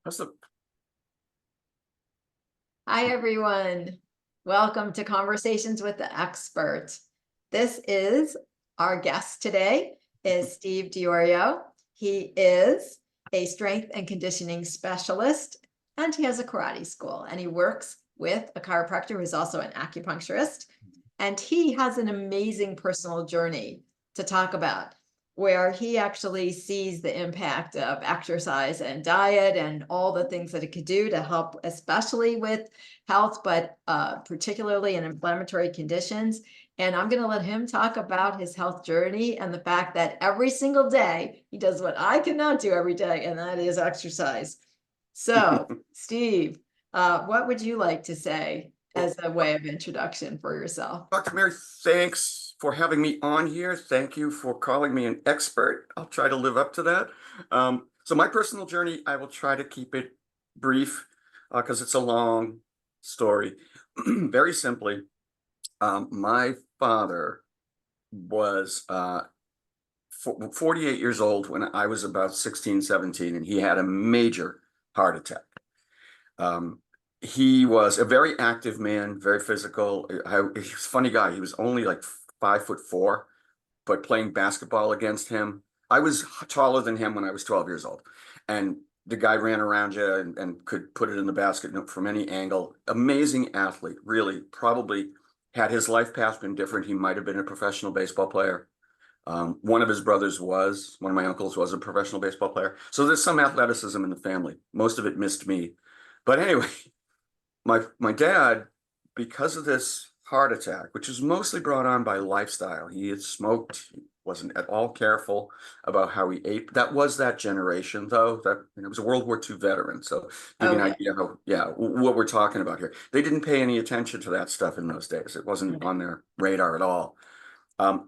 How's the Hi, everyone. Welcome to Conversations with the Expert. This is our guest today is Steve Diorio. He is a strength and conditioning specialist, and he has a karate school, and he works with a chiropractor who's also an acupuncturist. And he has an amazing personal journey to talk about, where he actually sees the impact of exercise and diet and all the things that it could do to help, especially with health, but particularly in inflammatory conditions. And I'm going to let him talk about his health journey and the fact that every single day he does what I cannot do every day, and that is exercise. So, Steve, what would you like to say as a way of introduction for yourself? Dr. Mary, thanks for having me on here. Thank you for calling me an expert. I'll try to live up to that. So my personal journey, I will try to keep it brief because it's a long story. Very simply, my father was 48 years old when I was about 16, 17, and he had a major heart attack. He was a very active man, very physical. He was a funny guy. He was only like 5'4", but playing basketball against him, I was taller than him when I was 12 years old. And the guy ran around you and could put it in the basket from any angle. Amazing athlete, really. Probably had his life path been different, he might have been a professional baseball player. One of his brothers one of my uncles was a professional baseball player. So there's some athleticism in the family. Most of it missed me. But anyway, my dad, because of this heart attack, which was mostly brought on by lifestyle, he had smoked, he wasn't at all careful about how he ate. That was that generation, though. That it was a World War II veteran, so give you an Okay. idea how, yeah, what we're talking about here. They didn't pay any attention to that stuff in those days. It wasn't Right. on their radar at all.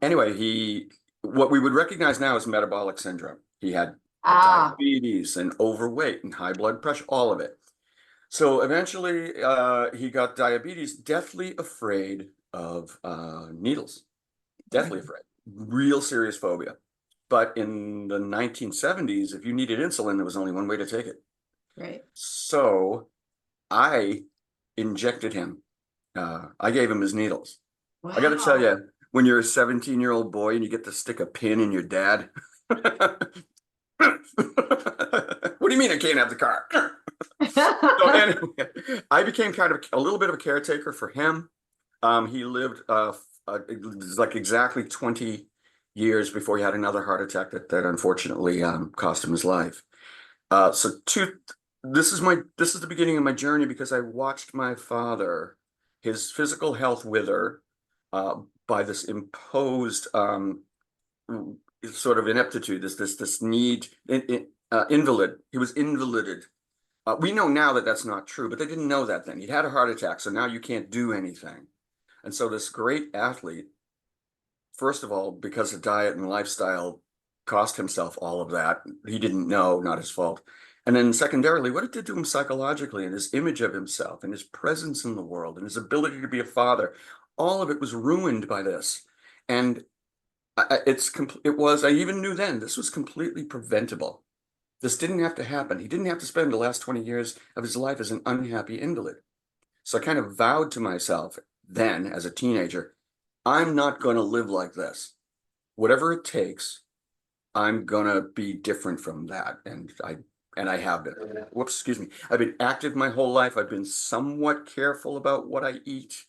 Anyway, what we would recognize now as metabolic syndrome. He had Ah, diabetes and overweight and high blood pressure, all of it. So eventually, he got diabetes, deathly afraid of needles, deathly afraid, real serious phobia. But in the 1970s, if you needed insulin, there was only one way to take it. right. So I injected him. I gave him his needles. I got to tell Wow. you, when you're a 17-year-old boy and you get to stick a pin in your dad, what do you mean I can't have the car? So anyway, I became kind of a little bit of a caretaker for him. He lived it was like exactly 20 years before he had another heart attack that unfortunately cost him his life. So this is the beginning of my journey because I watched my father, his physical health wither by this imposed sort of ineptitude, this need, invalid. He was invalided. We know now that that's not true, but they didn't know that then. He'd had a heart attack, so now you can't do anything. And so this great athlete, first of all, because of diet and lifestyle, cost himself all of that. He didn't know, not his fault. And then secondarily, what it did to him psychologically and his image of himself and his presence in the world and his ability to be a father, all of it was ruined by this. And I even knew then this was completely preventable. This didn't have to happen. He didn't have to spend the last 20 years of his life as an unhappy invalid. So I kind of vowed to myself then as a teenager, I'm not going to live like this. Whatever it takes, I'm going to be different from that. And I have been. Whoops, excuse me. I've been active my whole life. I've been somewhat careful about what I eat.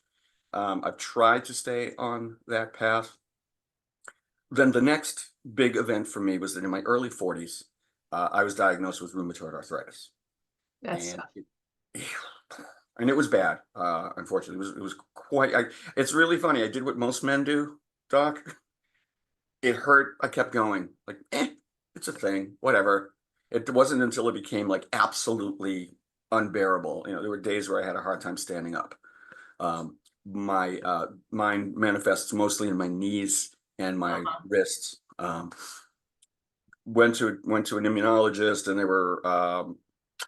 I've tried to stay on that path. Then the next big event for me was that in my early 40s, I was diagnosed with rheumatoid arthritis. That's And it was bad. Unfortunately, it was quite. It's really funny. I did what most men do, Doc. It hurt. I kept going. Like, it's a thing. Whatever. It wasn't until it became like absolutely unbearable. There were days where I had a hard time standing up. My mine manifests mostly in my knees and my uh-huh. wrists. Went to an immunologist, and they were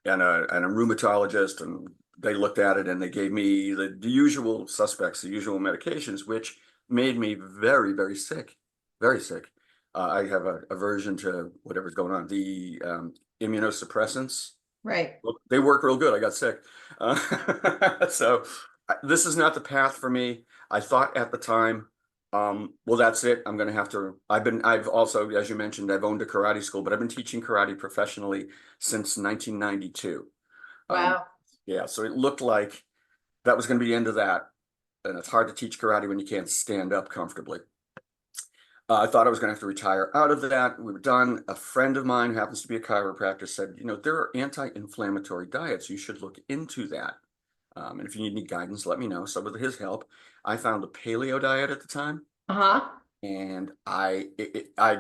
and a rheumatologist, and they looked at it and they gave me the usual suspects, the usual medications, which made me very, very sick, very sick. I have a aversion to whatever's going on. The immunosuppressants Right. Well, they work real good. I got sick. So this is not the path for me. I thought at the time, well, that's it. I'm going to have to, I've also, as you mentioned, I've owned a karate school, but I've been teaching karate professionally since 1992. Um, Wow. yeah, so it looked like that was going to be the end of that. And it's hard to teach karate when you can't stand up comfortably. I thought I was going to have to retire out of that. We were done. A friend of mine who happens to be a chiropractor said, there are anti-inflammatory diets. You should look into that. And if you need any guidance, let me know. So with his help, I found the paleo diet at the time. Uh-huh. And I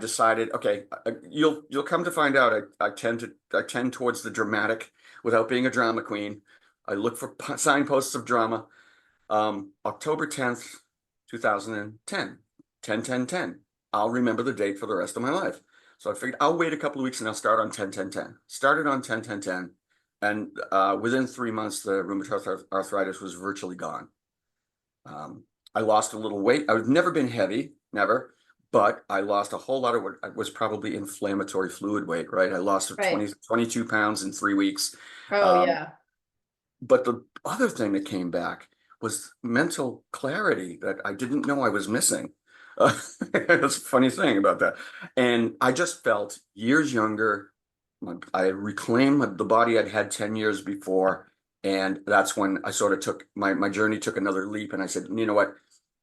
decided, okay, you'll come to find out I tend towards the dramatic without being a drama queen. I look for signposts of drama. October 10th, 2010, 10-10-10. I'll remember the date for the rest of my life. So I figured I'll wait a couple of weeks and I'll start on 10-10-10. Started on 10-10-10. And within 3 months, the rheumatoid arthritis was virtually gone. I lost a little weight. I've never been heavy, never, but I lost a whole lot of what was probably inflammatory fluid weight, right? I lost Right. 22 pounds in 3 weeks. Oh, Um, yeah. but the other thing that came back was mental clarity that I didn't know I was missing. That's a funny thing about that. And I just felt years younger. I reclaimed the body I'd had 10 years before. And that's when I sort of took my journey took another leap. And I said, you know what?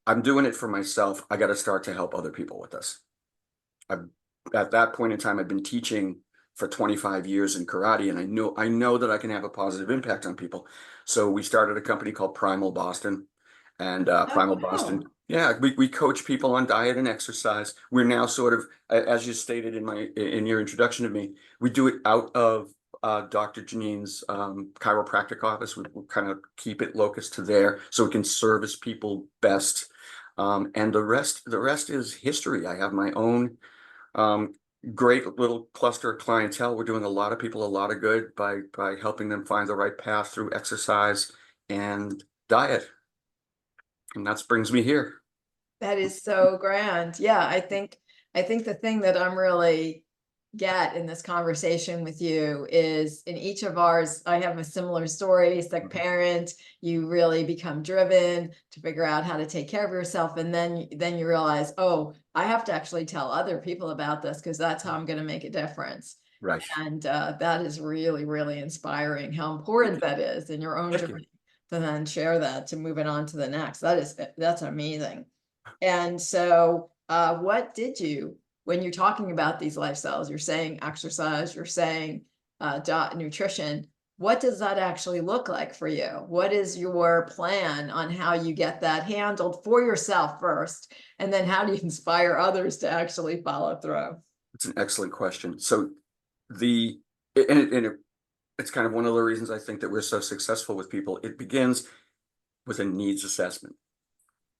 I'm doing it for myself. I got to start to help other people with this. I, at that point in time, I'd been teaching for 25 years in karate, and I know that I can have a positive impact on people. So we started a company called Primal Boston, and Oh, Primal Boston, wow. yeah, we coach people on diet and exercise. We're now sort of, as you stated in your introduction to me, we do it out of Dr. Janine's chiropractic office. We kind of keep it locus to there so we can service people best. And the rest is history. I have my own um, great little cluster of clientele. We're doing a lot of people a lot of good by helping them find the right path through exercise and diet. And that brings me here. That is so grand. Yeah, I think the thing that I'm really get in this conversation with you is in each of ours, I have a similar story, sick Mhm. parent, you really become driven to figure out how to take care of yourself. And then you realize, oh, I have to actually tell other people about this because that's how I'm going to make a difference. Right. And that is really, really inspiring how important that is in your own Thank you. journey to then share that to move it on to the next. That's amazing. And so, what did you, when you're talking about these lifestyles, you're saying exercise, you're saying diet, nutrition, what does that actually look like for you? What is your plan on how you get that handled for yourself first? And then how do you inspire others to actually follow through? It's an excellent question. So the it's kind of one of the reasons I think that we're so successful with people. It begins with a needs assessment.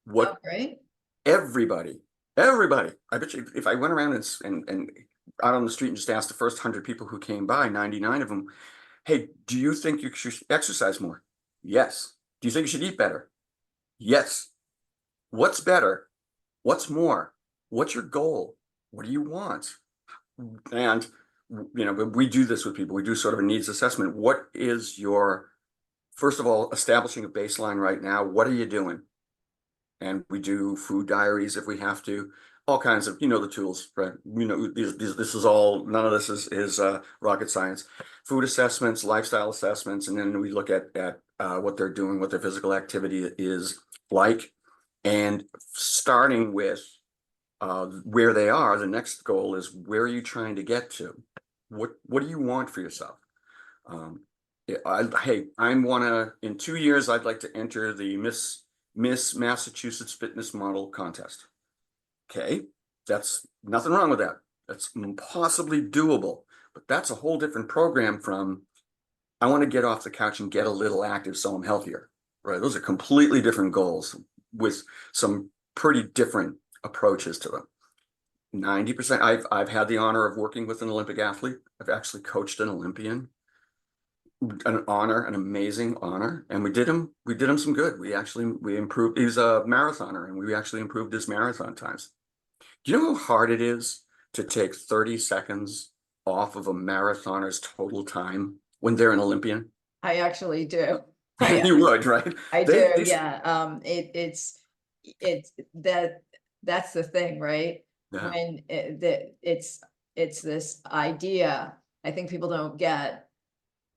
Oh, What great. everybody, everybody, I bet you if I went around and out on the street and just asked the first 100 people who came by, 99 of them, hey, do you think you should exercise more? Yes. Do you think you should eat better? Yes. What's better? What's more? What's your goal? What do you want? And we do this with people. We do sort of a needs assessment. What is your, first of all, establishing a baseline right now? What are you doing? And we do food diaries if we have to, all kinds of, the tools, right? This is all, none of this is rocket science. Food assessments, lifestyle assessments, and then we look at what they're doing, what their physical activity is like, and starting with where they are. The next goal is where are you trying to get to? What do you want for yourself? Um, hey, I'm wanna in 2 years. I'd like to enter the Miss Massachusetts Fitness Model Contest. Okay, that's nothing wrong with that. That's possibly doable, but that's a whole different program from I want to get off the couch and get a little active so I'm healthier. Right? Those are completely different goals with some pretty different approaches to them. 90%. I've had the honor of working with an Olympic athlete. I've actually coached an Olympian. An honor, an amazing honor, and we did him some good. We improved. He's a marathoner, and we actually improved his marathon times. Do you know how hard it is to take 30 seconds off of a marathoner's total time? I when they're an Olympian? I actually do. I You would, right? I They, do, these, yeah. It's that that's the thing, right? yeah, When it's this idea, I think people don't get.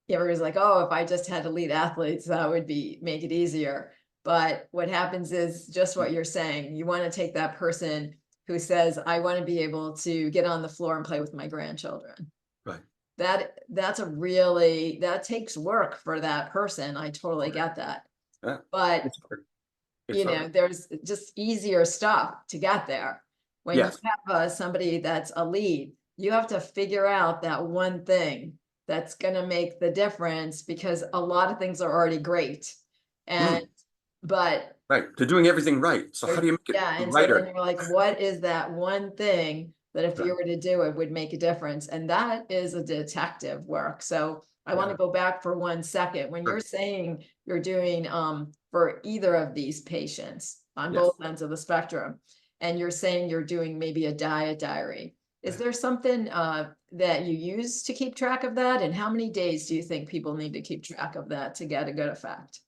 Everybody's like, oh, if I just had elite athletes, that would be make it easier. But what happens is just what you're saying. You want to take that person who says, I want to be able to get on the floor and play with my grandchildren. right. That's a really that takes work for that person. I totally Oh, get that. yeah, But it's hard. It's hard. there's just easier stuff to get there. When you Yes. have somebody that's a lead, you have to figure out that one thing that's going to make the difference because a lot of things are already great. And, Mm, but right. They're doing everything right. So how do you make it yeah, and so then righter? you're like, what is that one thing that if you Right. were to do it would make a difference? And that is a detective work. So I want Yeah. to go back for 1 second. When you're Sure. saying you're doing for either of these patients on Yes. both ends of the spectrum, and you're saying you're doing maybe a diet diary, is Right. there something that you use to keep track of that? And how many days do you think people need to keep track of that to get a good effect?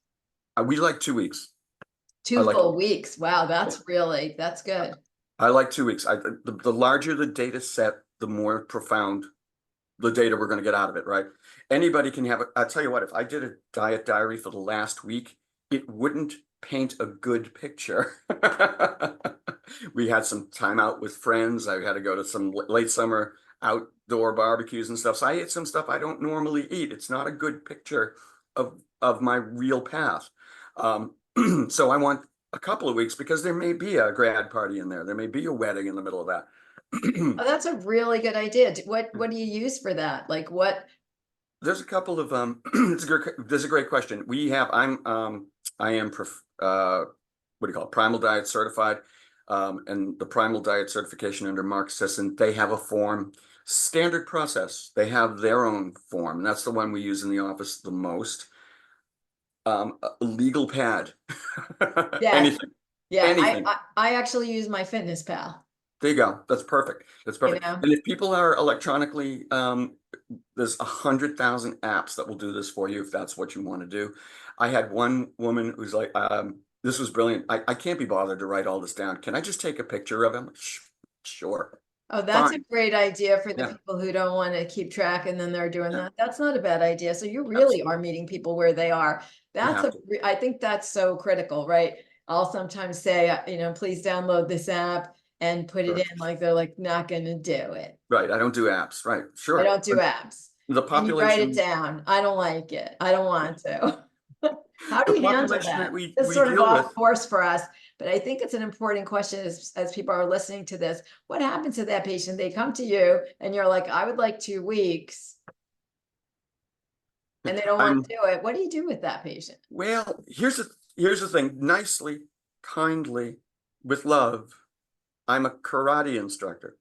We like 2 weeks. I Two like, full weeks. Wow, yeah, that's good. I like 2 weeks. The larger the data set, the more profound the data we're going to get out of it, right? Anybody can have it. I'll tell you what, if I did a diet diary for the last week, it wouldn't paint a good picture. We had some time out with friends. I had to go to some late summer outdoor barbecues and stuff. So I ate some stuff I don't normally eat. It's not a good picture of my real path. Um, so I want a couple of weeks because there may be a grad party in there. There may be a wedding in the middle of that. Oh, that's a really good idea. What do you use for that? Like what? There's a couple of there's a great question. I am what do you call it? Primal Diet certified. And the Primal Diet certification under Mark Sisson, they have a form, standard process. They have their own form, and that's the one we use in the office the most. A legal pad. Yes. Anything, Yeah, anything. I actually use my Fitness Pal, There you go. That's perfect. That's you perfect. know. And if people are electronically, there's 100,000 apps that will do this for you if that's what you want to do. I had one woman who's like, this was brilliant. I can't be bothered to write all this down. Can I just take a picture of him? Sure. Oh, that's a Fine. great idea for the Yeah, people who don't want to keep track and then they're doing yeah, that. That's not a bad idea. So you really are absolutely. meeting people where they are. You That's have to. I think that's so critical, right? I'll sometimes say, please download this app and put it Sure. in like they're like not going to do it. Right. I don't do apps. Right. I Sure. don't do But apps. the And you write it population, down. I don't like it. I don't want to. How do the you handle population that that? we It's we sort of deal with. off course for us, but I think it's an important question as people are listening to this. What happens to that patient? They come to you and you're like, I would like 2 weeks, and they don't want I'm to do it. What do you do with that patient? Well, here's the thing. Nicely, kindly, with love, I'm a karate instructor.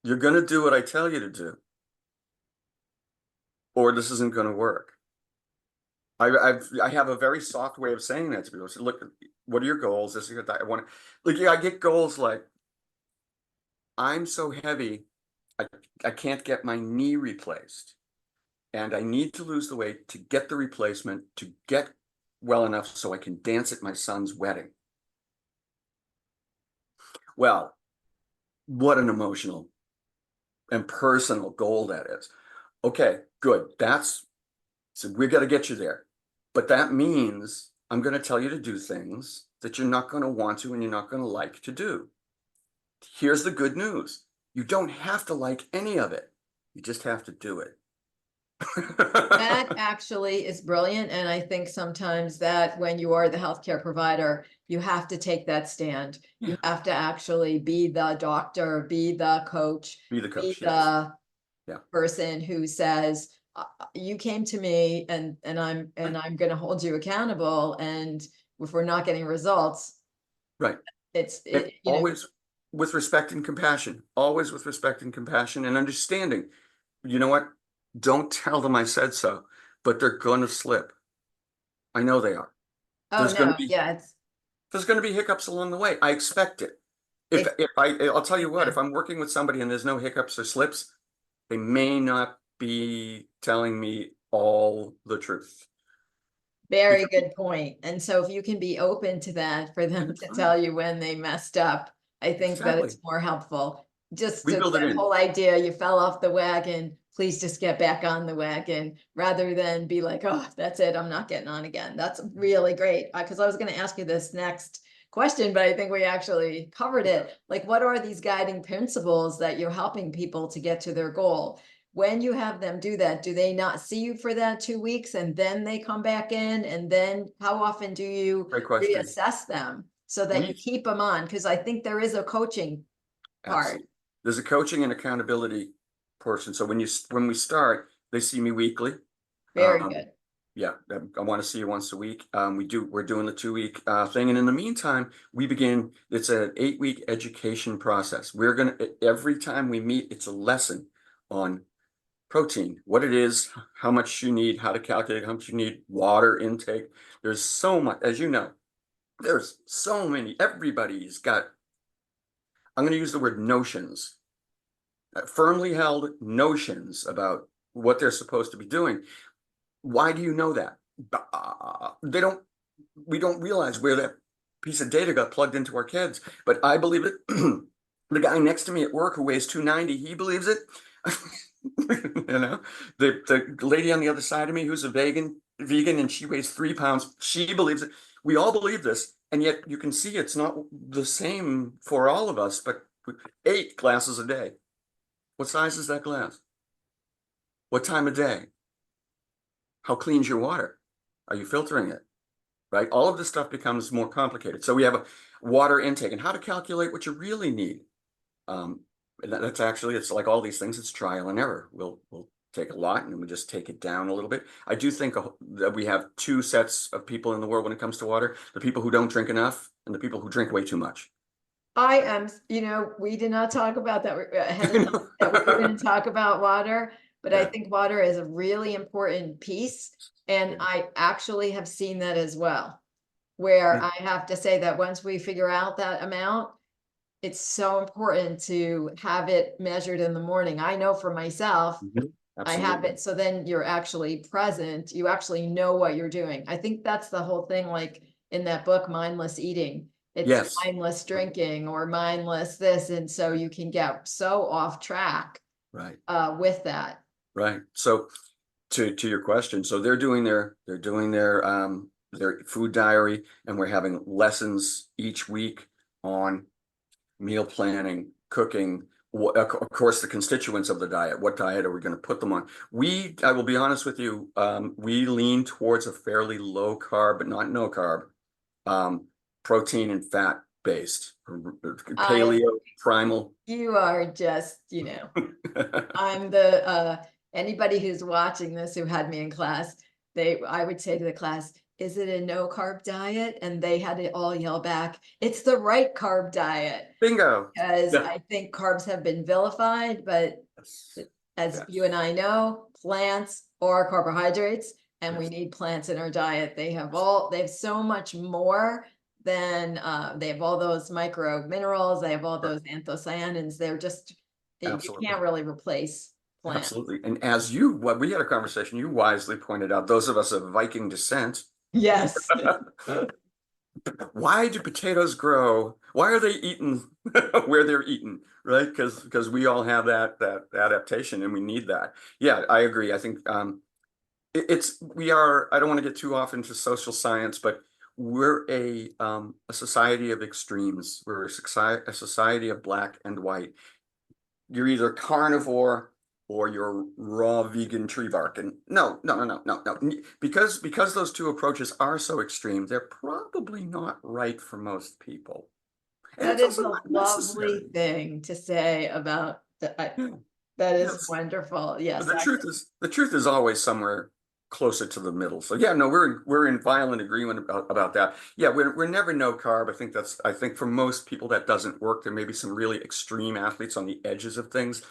You're gonna do what I tell you to do, or this isn't gonna work. I have a very soft way of saying that to people. So look, what are your goals? This is your diet. I want to, like, yeah, I get goals like I'm so heavy, I I can't get my knee replaced, and I need to lose the weight to get the replacement to get well enough so I can dance at my son's wedding. Well, what an emotional and personal goal that is. Okay, good. So we got to get you there. But that means I'm going to tell you to do things that you're not going to want to and you're not going to like to do. Here's the good news. You don't have to like any of it. You just have to do it. That actually is brilliant. And I think sometimes that when you are the healthcare provider, you have to take that stand. You Yeah, have to actually be the doctor, be the coach, be the be coach. Yes. the Yeah. person who says, you came to me and Right. I'm going to hold you accountable. And if we're not getting results, Right. it's, And it, you know, always with respect and compassion, always with respect and compassion and understanding. You know what? Don't tell them I said so, but they're going to slip. I know they are. oh There's going to no, be yeah, there's going to be hiccups along the way. I expect it. it, If I'll tell you what, yeah. if I'm working with somebody and there's no hiccups or slips, they may not be telling me all the truth. Very Because good point. And so if you can be open to that for them that's to fine. tell you when they messed up, I think that Exactly. it's more helpful. Just We to build it that in. whole idea, you fell off the wagon, please just get back on the wagon, rather than be like, oh, that's it, I'm not getting on again. That's really great. Because I was going to ask you this next question, but I think we actually covered it. Like, what are these guiding principles that you're helping people to get to their goal? When you have them do that, do they not see you for that 2 weeks and then they come back in? And then how often do you Great question. reassess them so that you We keep them on? Because I think there is a coaching part. absolutely. There's a coaching and accountability portion. So when we start, they see me weekly. Very Um, good. yeah, I want to see you once a week. We're doing the 2 week thing, and in the meantime, it's an 8 week education process. Every time we meet, it's a lesson on protein, what it is, how much you need, how to calculate how much you need, water intake. There's so much, as you know, there's so many, everybody's got, I'm going to use the word notions, firmly held notions about what they're supposed to be doing. Why do you know that? They don't, we don't realize where that piece of data got plugged into our kids, but I believe it. The guy next to me at work who weighs 290, he believes it. You know, the lady on the other side of me who's a vegan and she weighs 3 pounds, she believes it. We all believe this, and yet you can see it's not the same for all of us, but 8 glasses a day. What size is that glass? What time of day? How clean's your water? Are you filtering it? Right? All of this stuff becomes more complicated. So we have a water intake and how to calculate what you really need. Um, and that's actually, it's like all these things, it's trial and error. We'll take a lot and then we just take it down a little bit. I do think that we have two sets of people in the world when it comes to water, the people who don't drink enough and the people who drink way too much. I am, we did not talk about that ahead of You time, that we were going know? to talk about water, but I Yeah. think water is a really important piece. And Yeah. I actually have seen that as well, where Yeah. I have to say that once we figure out that amount, it's so important to have it measured in the morning. I know for myself, Mhm. I have Absolutely. it. So then you're actually present. You actually know what you're doing. I think that's the whole thing, like in that book, Mindless Eating. It's Yes. mindless drinking or mindless this. And so you can get so off track Right. with that. Right. So to your question, so they're doing their food diary, and we're having lessons each week on meal planning, cooking, of course, the constituents of the diet. What diet are we going to put them on? I will be honest with you, we lean towards a fairly low carb, but not no carb, um, protein and fat based, I, paleo, primal. you are just, I'm the anybody who's watching this who had me in class, I would say to the class, is it a no carb diet? And they had to all yell back, it's the right carb diet. Bingo. Because Yeah. I think carbs have been vilified, but Yes. as you Yes. and I know, plants are carbohydrates, and we Yes. need plants in our diet. They have so much more than they have all those micro minerals, they have all Right. those anthocyanins. They're just you Absolutely. can't really replace plants. Absolutely. And what we had a conversation, you wisely pointed out, those of us of Viking descent, Yes. why do potatoes grow? Why are they eaten where they're eaten? Right? Because we all have that adaptation and we need that. Yeah, I agree. I think I don't want to get too off into social science, but we're a society of extremes. We're a society of black and white. You're either carnivore or you're raw vegan tree bark. And no, no, no, no, no, no. Because those two approaches are so extreme, they're probably not right for most people. And That it's is also a not lovely necessary. thing to say about Yeah. that is Yes. wonderful. Yes, The truth is always somewhere closer to the middle. So yeah, no, we're in violent agreement about that. Yeah, we're never no carb. I think for most people that doesn't work. There may be some really extreme athletes on the edges of things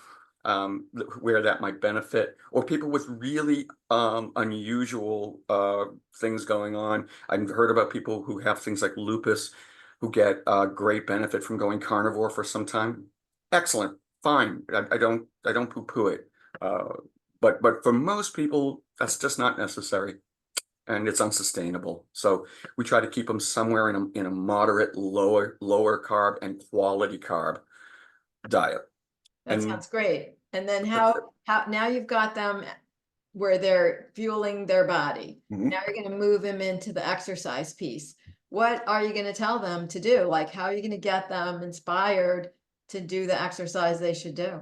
where that might benefit, or people with really unusual things going on. I've heard about people who have things like lupus who get great benefit from going carnivore for some time. Excellent, fine. I don't poo-poo it. Uh, But for most people, that's just not necessary, and it's unsustainable. So we try to keep them somewhere in a moderate, lower carb and quality carb diet. That And sounds great. And then that's it. how now you've got them where they're fueling their body. Mhm. Now you're going to move them into the exercise piece. What are you going to tell them to do? Like, how are you going to get them inspired to do the exercise they should do?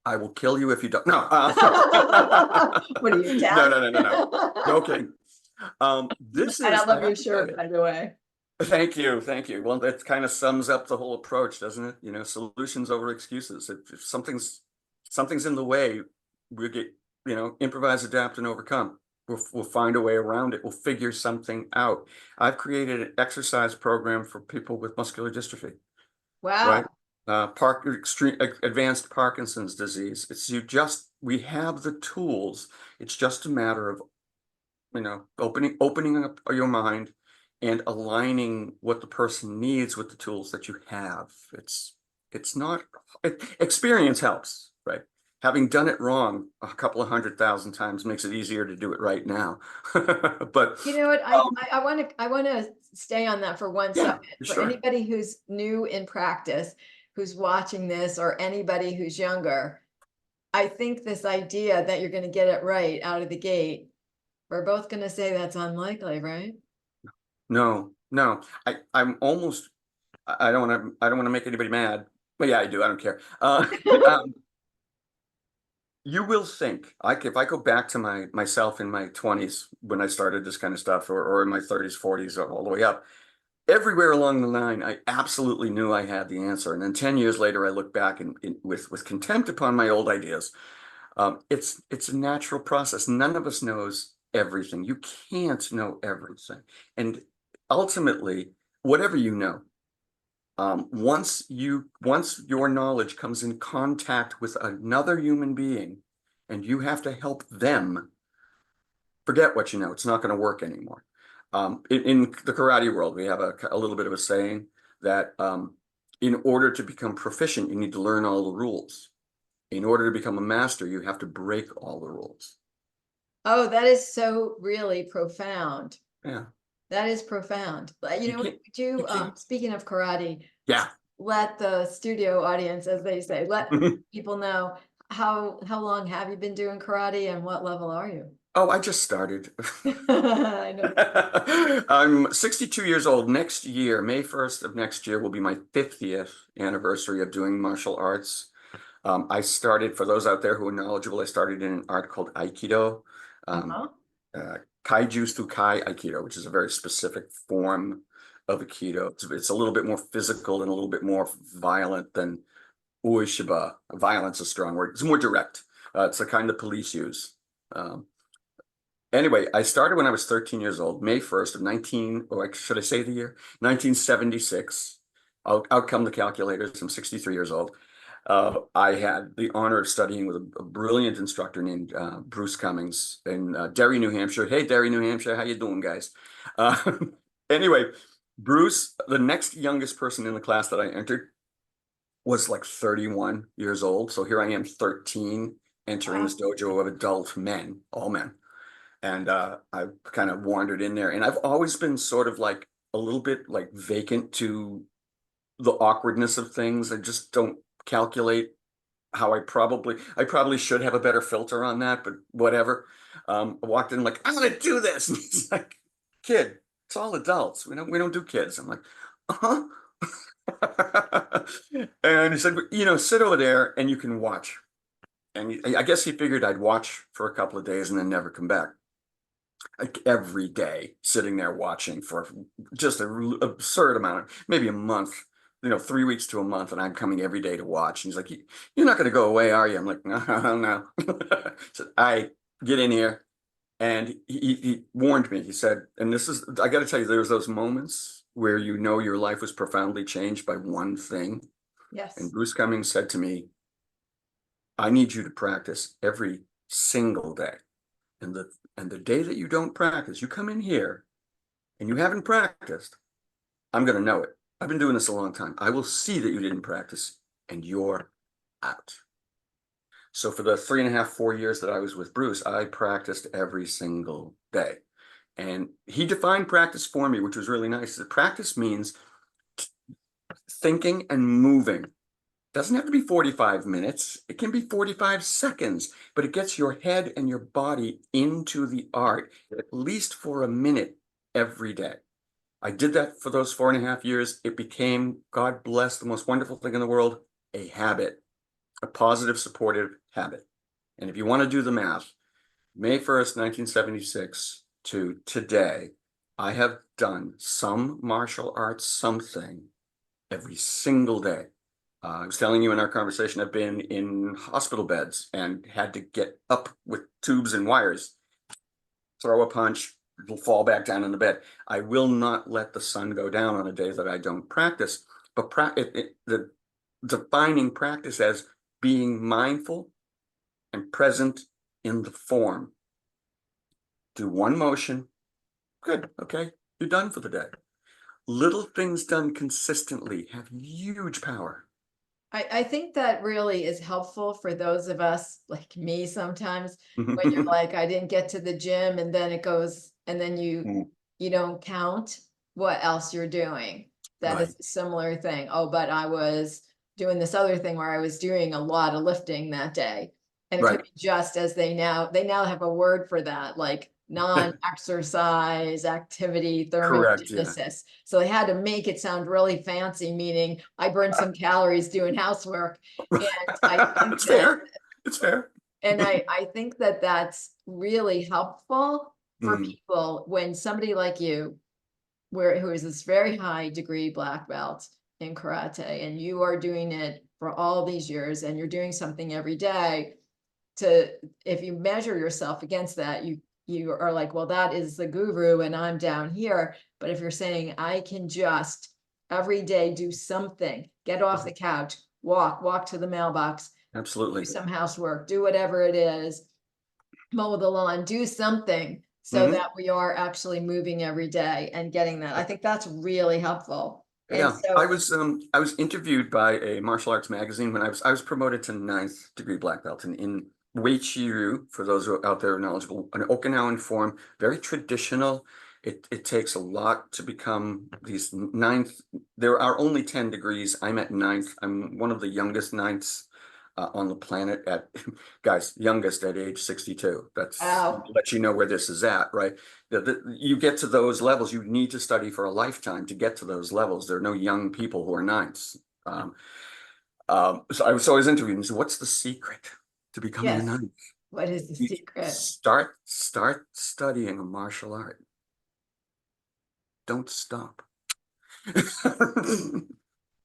I will kill you if you don't. No, no. What are you, No, 10? no, no, no, no. Joking. This And I is, I love your have to tell shirt, you. by the way. Thank you, thank you. Well, that kind of sums up the whole approach, doesn't it? You know, solutions over excuses. If something's in the way, we get, improvise, adapt, and overcome. We'll find a way around it. We'll figure something out. I've created an exercise program for people with muscular dystrophy, Wow. right? Advanced Parkinson's disease. We have the tools. It's just a matter of opening up your mind and aligning what the person needs with the tools that you have. It's not experience helps, right? Having done it wrong a couple of 100,000 times makes it easier to do it right now. But You know what? um, I want to stay on that for one yeah, second. For sure. anybody who's new in practice, who's watching this, or anybody who's younger, I think this idea that you're going to get it right out of the gate, we're both going to say that's unlikely, right? No, no. I'm almost I don't want to make anybody mad. But yeah, I do. I don't care. Um, You will think, if I go back to myself in my 20s when I started this kind of stuff, or in my 30s, 40s, all the way up, everywhere along the line, I absolutely knew I had the answer. And then 10 years later, I look back with contempt upon my old ideas. It's a natural process. None of us knows everything. You can't know everything. And ultimately, whatever you know, once your knowledge comes in contact with another human being and you have to help them, forget what you know. It's not going to work anymore. In the karate world, we have a little bit of a saying that in order to become proficient, you need to learn all the rules. In order to become a master, you have to break all the rules. Oh, that is so really profound. Yeah. That is profound. You You know, can't, would you you, can't. speaking of karate, Yeah. let the studio audience, as they say, let people know how long have you been doing karate and what level are you? Oh, I just started. I know. I'm 62 years old. Next year, May 1st of next year, will be my 50th anniversary of doing martial arts. I started, for those out there who are knowledgeable, I started in an art called Aikido, um, Uh-huh. Kaijutsu Kai Aikido, which is a very specific form of Aikido. It's a little bit more physical and a little bit more violent than Ueshiba. Violence is a strong word. It's more direct. It's the kind the police use. Um, Anyway, I started when I was 13 years old, May 1st of 19, or should I say the year? 1976. Out come the calculators. I'm 63 years old. I had the honor of studying with a brilliant instructor named Bruce Cummings in Derry, New Hampshire. Hey, Derry, New Hampshire, how you doing, guys? Uh, anyway, Bruce, the next youngest person in the class that I entered, was like 31 years old. So here I am, 13, entering Wow. this dojo of adult men, all men. And I kind of wandered in there. And I've always been sort of like a little bit like vacant to the awkwardness of things. I just don't calculate how I probably should have a better filter on that, but whatever. I walked in like, I'm gonna do this. And he's like, kid, it's all adults. We don't do kids. I'm like, uh-huh. And he said, sit over there and you can watch. And I guess he figured I'd watch for a couple of days and then never come back. Like every day, sitting there watching for just an absurd amount, maybe a month, 3 weeks to a month, and I'm coming every day to watch. And he's like, "You're not going to go away, are you?" I'm like, "No, no." So I get in here, and he warned me. He said, and this is, I got to tell you, there's those moments where your life was profoundly changed by one thing. And Yes. Bruce Cummings said to me, I need you to practice every single day. And the day that you don't practice, you come in here and you haven't practiced, I'm going to know it. I've been doing this a long time. I will see that you didn't practice and you're out. So for the 3.5, 4 years that I was with Bruce, I practiced every single day. And he defined practice for me, which was really nice. The practice means thinking and moving. Doesn't have to be 45 minutes. It can be 45 seconds, but it gets your head and your body into the art at least for a minute every day. I did that for those 4.5 years. It became, God bless, the most wonderful thing in the world, a habit, a positive, supportive habit. And if you want to do the math, May 1st, 1976 to today, I have done some martial arts something every single day. I was telling you in our conversation, I've been in hospital beds and had to get up with tubes and wires, throw a punch, fall back down in the bed. I will not let the sun go down on a day that I don't practice. But the defining practice as being mindful and present in the form. Do one motion. Good. Okay. You're done for the day. Little things done consistently have huge power. I think that really is helpful for those of us like me sometimes when you're like, I didn't get to the gym and then it goes, and then you don't count what else you're doing. That Right. is a similar thing. Oh, but I was doing this other thing where I was doing a lot of lifting that day. And it could Right. be just as they now have a word for that, like non-exercise activity Correct. Yeah. thermogenesis. So they had to make it sound really fancy, meaning I burned some calories doing housework. And I think It's that, fair. It's fair. I think that that's really helpful for Mm, people when somebody like you, who is this very high degree black belt in karate, and you are doing it for all these years, and you're doing something every day to, if you measure yourself against that, you are like, well, that is the guru and I'm down here. But if you're saying I can just every day do something, get off the couch, walk to the mailbox, do absolutely. some housework, do whatever it is, mow the lawn, do something so Hmm. that we are actually moving every day and getting that. I think that's really helpful. And Yeah, so I was interviewed by a martial arts magazine when I was promoted to ninth degree black belt in Wei Chi Ryu, for those who are out there knowledgeable, an Okinawan form, very traditional. It takes a lot to become these ninth. There are only 10 degrees. I'm at ninth. I'm one of the youngest ninths on the planet at guys, youngest at age 62. That's oh let you know where this is at, right? You get to those levels, you need to study for a lifetime to get to those levels. There are no young people who are ninths. So I was always interviewing. So what's the secret to becoming a yes, ninth? what is the You secret? start studying a martial art. Don't stop.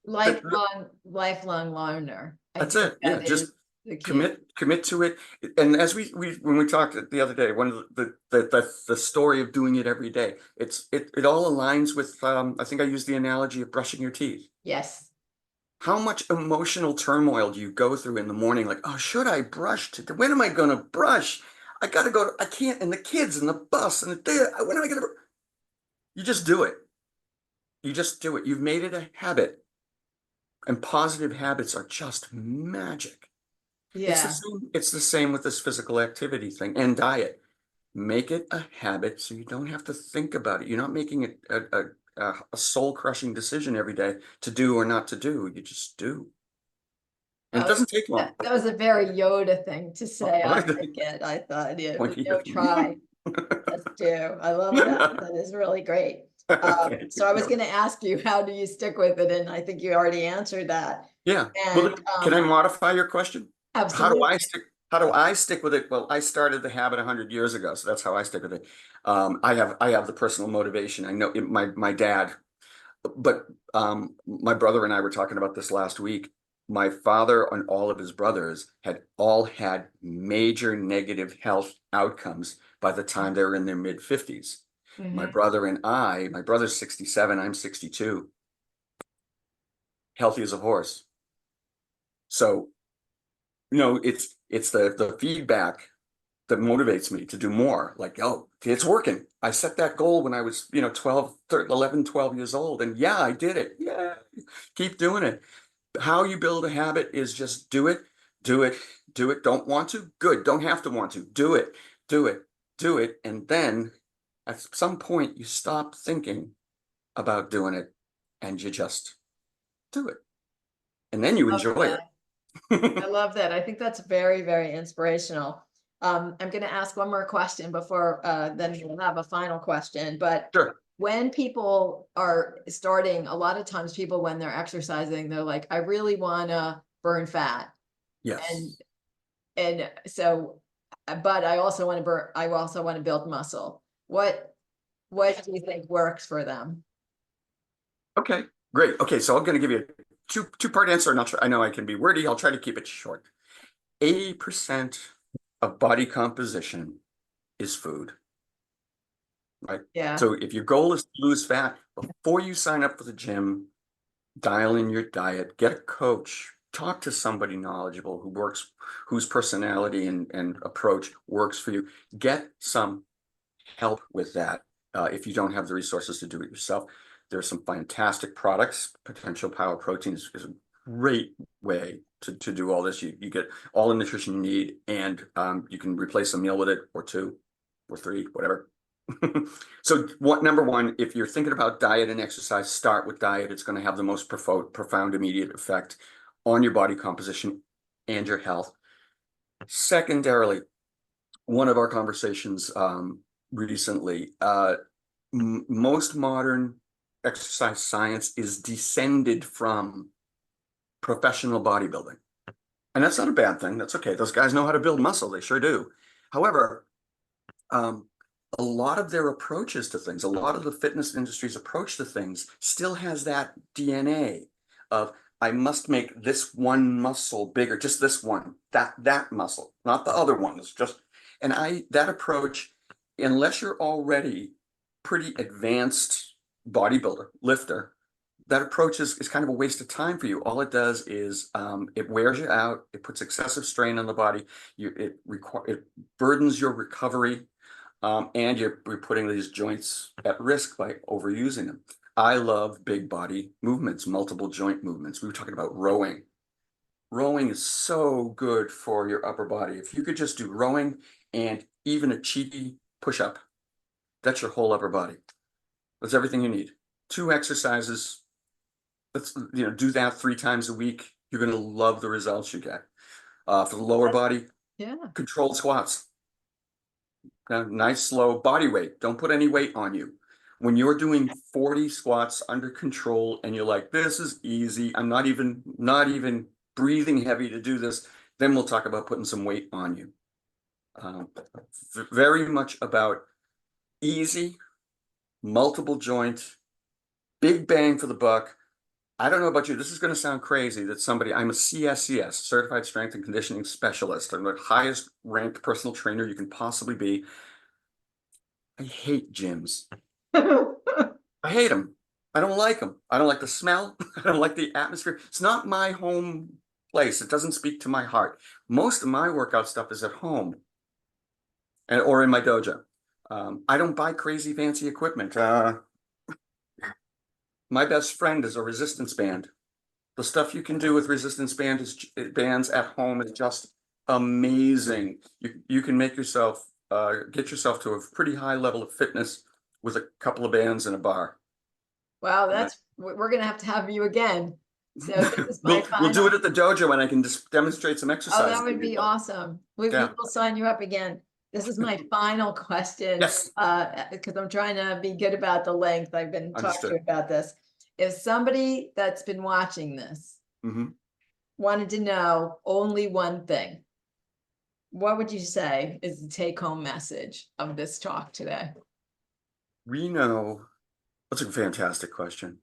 Lifelong learner. I That's think it. Yeah, that is just the key. commit to it. And as we when we talked the other day, one of the story of doing it every day, it all aligns with I think I used the analogy of brushing your teeth. Yes. How much emotional turmoil do you go through in the morning? Like, oh, should I brush today? When am I going to brush? I got to go. I can't. And the kids and the bus and the day. When am I going to? You just do it. You just do it. You've made it a habit. And positive habits are just magic. Yeah. It's the same with this physical activity thing and diet. Make it a habit so you don't have to think about it. You're not making it a soul-crushing decision every day to do or not to do. You just do. And it Oh, doesn't take long. that was a very Yoda thing to say. I Right? like it. I thought, yeah, Pointing no at try, me. just do. I love that. That is really great. Thank So you. I was going to ask you, how do you stick with it? And I think you already answered that. Yeah. Well, And can I modify your question? How do I absolutely. stick? How do I stick with it? Well, I started the habit 100 years ago, so that's how I stick with it. I have the personal motivation. I know my dad, but my brother and I were talking about this last week. My father and all of his brothers had all had major negative health outcomes by the time they were in their mid 50s. Mhm. My brother's 67, I'm 62, healthy as a horse. So, it's the feedback that motivates me to do more. Like, oh, it's working. I set that goal when I was, 12, 13, 11, 12 years old. And yeah, I did it. Yeah, keep doing it. How you build a habit is just do it. Do it, do it. Don't want to? Good. Don't have to want to. Do it, do it, do it. And then at some point you stop thinking about doing it and you just do it. And then you Love enjoy that. it. I love that. I think that's very, very inspirational. I'm going to ask one more question before then we'll have a final question. But Sure. when people are starting, a lot of times people, when they're exercising, they're like, I really want to burn fat. And Yes. so, but I also want to I also want to build muscle. What do you think works for them? Okay, great. Okay, so I'm going to give you a two-part answer. And I know I can be wordy. I'll try to keep it short. 80% of body composition is food, right? Yeah. So if your goal is to lose fat, before you sign up for the gym, dial in your diet, get a coach, talk to somebody knowledgeable whose personality and approach works for you. Get some help with that. If you don't have the resources to do it yourself, there's some fantastic products. Potential Power Protein is a great way to do all this. You get all the nutrition you need, and you can replace a meal with it, or two, or three, whatever. So number one, if you're thinking about diet and exercise, start with diet. It's going to have the most profound immediate effect on your body composition and your health. Secondarily, one of our conversations recently, most modern exercise science is descended from professional bodybuilding. And that's not a bad thing. That's okay. Those guys know how to build muscle. They sure do. However, um, a lot of their approaches to things, a lot of the fitness industry's approach to things still has that DNA of I must make this one muscle bigger, just this one, that muscle, not the other one. It's just, and that approach, unless you're already pretty advanced bodybuilder, lifter, that approach is kind of a waste of time for you. All it does is it wears you out. It puts excessive strain on the body. It burdens your recovery, and you're putting these joints at risk by overusing them. I love big body movements, multiple joint movements. We were talking about rowing. Rowing is so good for your upper body. If you could just do rowing and even a cheeky push-up, that's your whole upper body. That's everything you need. Two exercises. Let's do that 3 times a week. You're going to love the results you get. For the lower body, Yeah. controlled squats. Nice, slow body weight. Don't put any weight on you. When you're doing 40 squats under control and you're like, this is easy. I'm not even breathing heavy to do this. Then we'll talk about putting some weight on you. Very much about easy, multiple joint, big bang for the buck. I don't know about you. This is going to sound crazy that I'm a CSCS, Certified Strength and Conditioning Specialist. I'm the highest ranked personal trainer you can possibly be. I hate gyms. I hate them. I don't like them. I don't like the smell. I don't like the atmosphere. It's not my home place. It doesn't speak to my heart. Most of my workout stuff is at home or in my dojo. I don't buy crazy fancy equipment. My best friend is a resistance band. The stuff you can do with resistance bands at home is just amazing. You can make yourself get yourself to a pretty high level of fitness with a couple of bands in a bar. Wow, And we're gonna have to have you again. So this is my we'll do it final. at the dojo and I can just demonstrate some Oh, that exercises would with be you. awesome. We Yeah. will sign you up again. This is my final question, Yes. because I'm trying to be good about the length. I've been talking to you Understood. about this. If somebody that's been watching this Hmm. wanted to know only one thing, what would you say is the take-home message of this talk today? We know that's a fantastic question.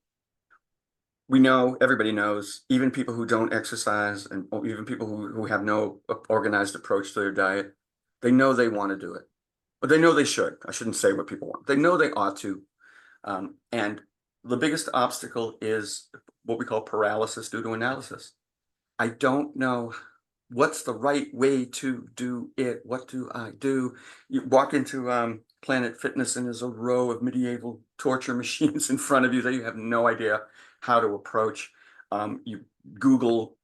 We know, everybody knows, even people who don't exercise and even people who have no organized approach to their diet, they know they want to do it. But they know they should. I shouldn't say what people want. They know they ought to. And the biggest obstacle is what we call paralysis due to analysis. I don't know what's the right way to do it. What do I do? You walk into Planet Fitness and there's a row of medieval torture machines in front of you that you have no idea how to approach. You Google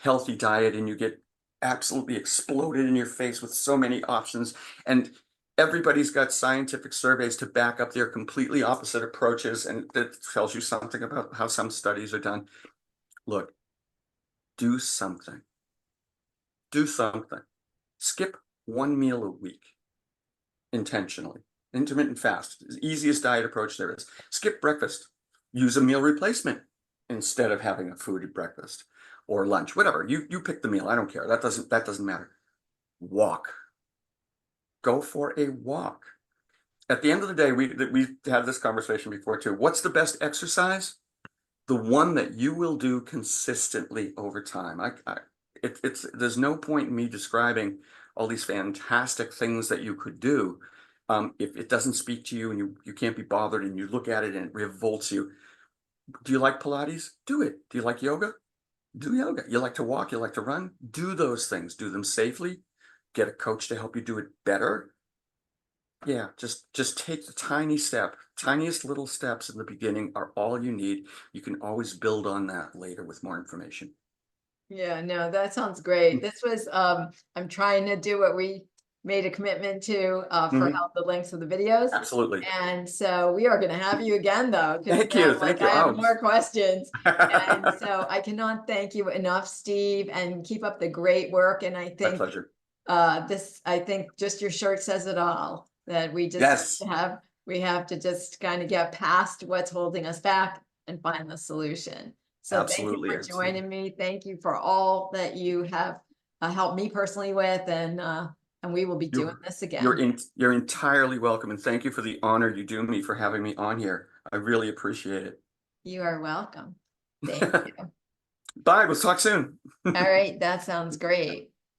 healthy diet and you get absolutely exploded in your face with so many options. And everybody's got scientific surveys to back up their completely opposite approaches. And that tells you something about how some studies are done. Look, do something. Do something. Skip one meal a week intentionally. Intermittent fast, the easiest diet approach there is. Skip breakfast. Use a meal replacement instead of having a food at breakfast or lunch, whatever. You pick the meal. I don't care. That doesn't matter. Walk. Go for a walk. At the end of the day, we had this conversation before too. What's the best exercise? The one that you will do consistently over time. It's there's no point in me describing all these fantastic things that you could do. If it doesn't speak to you and you can't be bothered and you look at it and it revolts you. Do you like Pilates? Do it. Do you like yoga? Do yoga. You like to walk? You like to run? Do those things. Do them safely. Get a coach to help you do it better. Yeah, just take the tiny step. Tiniest little steps in the beginning are all you need. You can always build on that later with more information. Yeah, no, that sounds great. This was, I'm trying to do what we made a commitment to, for Mhm. help the links of the videos. Absolutely. And so we are gonna have you again though, because Thank now you. like Thank you. I have Oh. more questions. And so I cannot thank you enough, Steve, and keep up the great work. And I My think pleasure. I think just your shirt says it all, that we just Yes, we have to just kind of get past what's holding us back and find the solution. So thank you absolutely. for joining me. Thank you for all that you have helped me personally with, and we will be doing You're this again. you're entirely welcome, and thank you for the honor you do me for having me on here. I really appreciate it. You are welcome. Thank you. Bye. We'll talk soon. All right, that sounds great.